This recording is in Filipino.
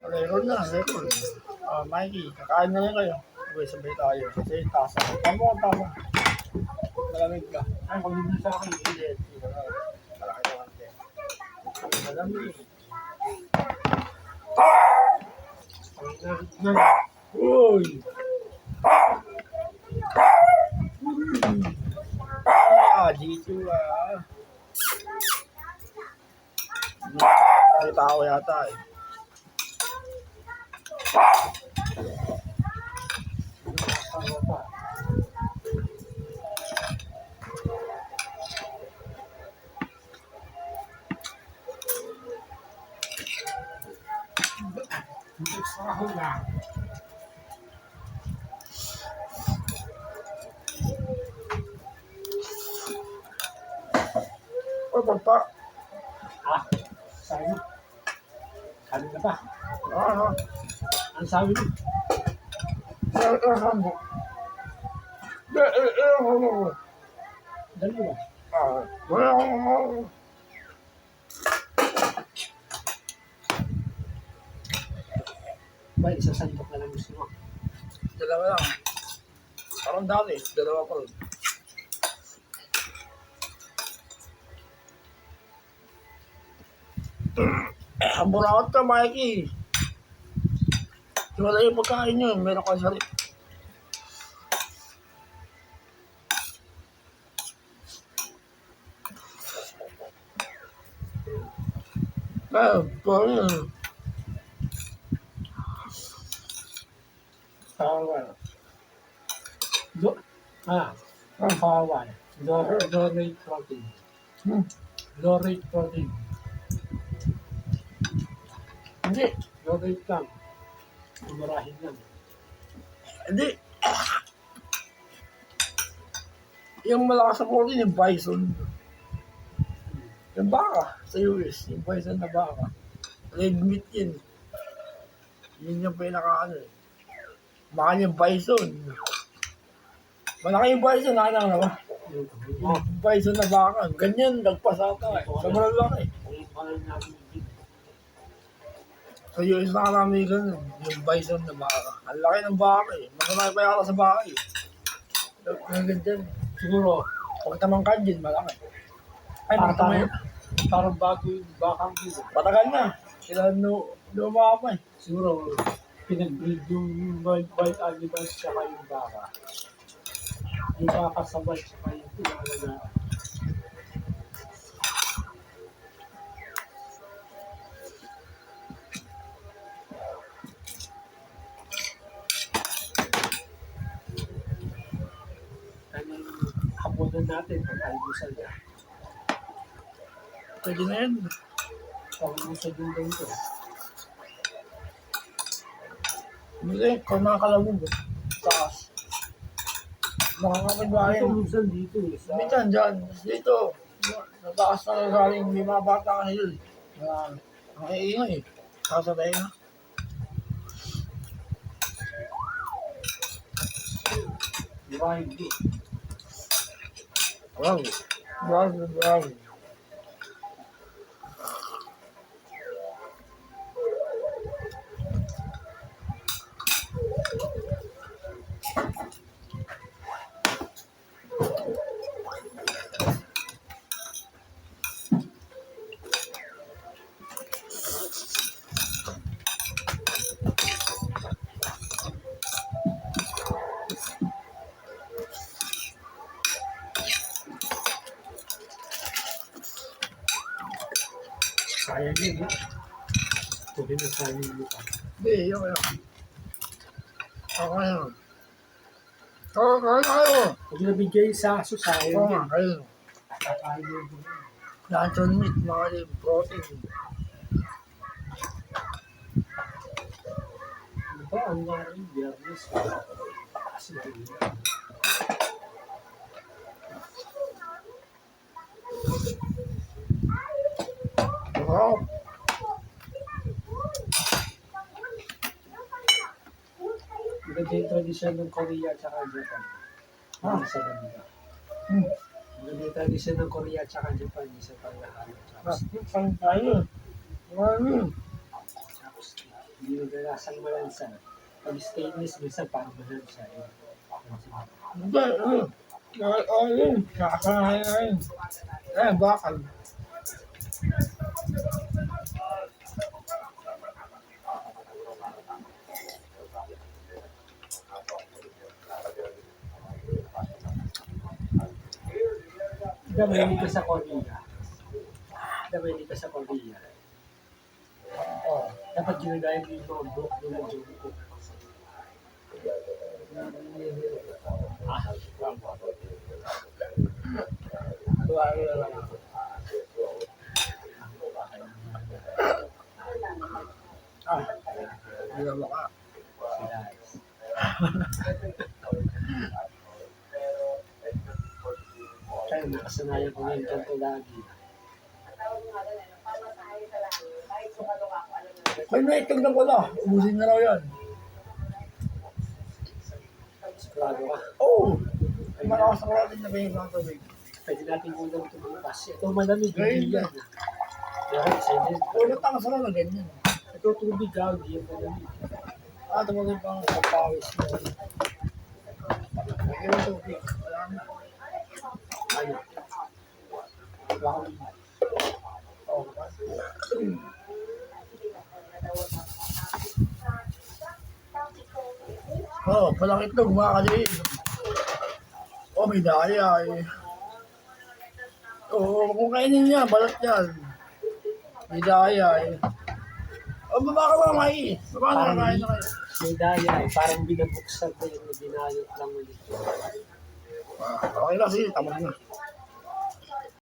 Record na, record. Mikey, kakain na rin kayo. Sabay tayo. Kasi tasa. Tama. Malamig ka. Ay, kung hindi sa akin, hindi. Malaki naman din. Malamig. Uy! Dito May tao yata eh. Pagpa. Sabi mo. Sabi ka pa. Ano? Ano sabi mo? Dalawa. Ba, isang sandok na lang gusto mo. Dalawa lang. Parang dami. Dalawa pa rin. Burakot ka, Mikey. Wala yung pagkain nyo. Meron ka sa rin. Pawan. Pawan. Low rate protein. Low rate protein. Hindi. Low rate lang. Murahin lang. Hindi. Yung malakas sa protein, yung bison. Yung baka sa US. Yung bison na baka. Red meat yun. Yun yung pinaka-ano eh. Mahal yung bison. Malaki yung bison, nakakita na ba? Yung bison na baka. Ganyan, nagpasata eh. Sobrang laki. Sa US na karami ganun. Yung bison na baka. Ang laki ng baka eh. Mas pa yata sa baka eh. Ang ganyan. Siguro, Pag tamangkad yun, malaki. Ay, parang bago yung bakang dito. patagal na. Sila lumaba pa eh. Siguro, pinag-breed yung white animals tsaka yung baka. Yung baka sa white tsaka yung pinakalagaan. Kanyang hapunan natin ang almusal niya. Pwede na yan. Pag-almusal din daw ito. Hindi, kung nakakalabog eh. Taas. Makakapagbahay. Ito minsan dito eh. Sa Minsan dyan, dito. Sa taas na galing, may mga bata ka nila. Ang iingay eh. Sasabay na. Divine Blue. Wow. Wow. Sayang yun eh. Tuloy na sayang yung mukha. Hindi, yun kaya. Okay lang. Kaya kayo. Pag nabigay sa aso, Oo sayang nga, yun. kayo. Kakain mo yun. Luncheon meat, mga protein. Ano ba ang ngayon? Biyernes. Kasi yun. Wow. Maganda yung tradisyon ng Korea at saka Japan. Sa ganda. Maganda yung tradisyon ng Korea at saka Japan. Isa pang nahalo. Saan tayo? Marami. Tapos Hindi naglalasang malansa. Pag stainless, minsan parang malansa. Hindi, yun. Nakasanayan na yun. Bakal. Damay ka sa Korea. Damay ka sa Korea. Oh. Dapat ginagaya mo yung mga book nila Jungkook. Tuwari na lang. Hindi na baka. Sila. Kaya nakasanayan ko ngayon kanto lagi. May naitag na pala. Ubusin na raw yan. Sigurado ka. Oo. Ay, malakas na natin na kayo ng tubig. Pwede natin ulam ito mga kasi. Ito malamig, Ngayon hindi na. yan. Kaya isa din. Ulit ang sarap na ganyan. Ito tubig ka, hindi yan malamig. Tumagay pang kapawis mo. May yung tubig. Wala na. Ano? Bakal. Oo. Palang itlog, mga kaliin. May daya eh. Kung kainin niya, balat yan. May daya eh. Baba ka ba, Mai? Baba na kakain na kayo. May daya eh. Parang binabuksan na yung binayot lang ulit. Okay na, sige, tamad na.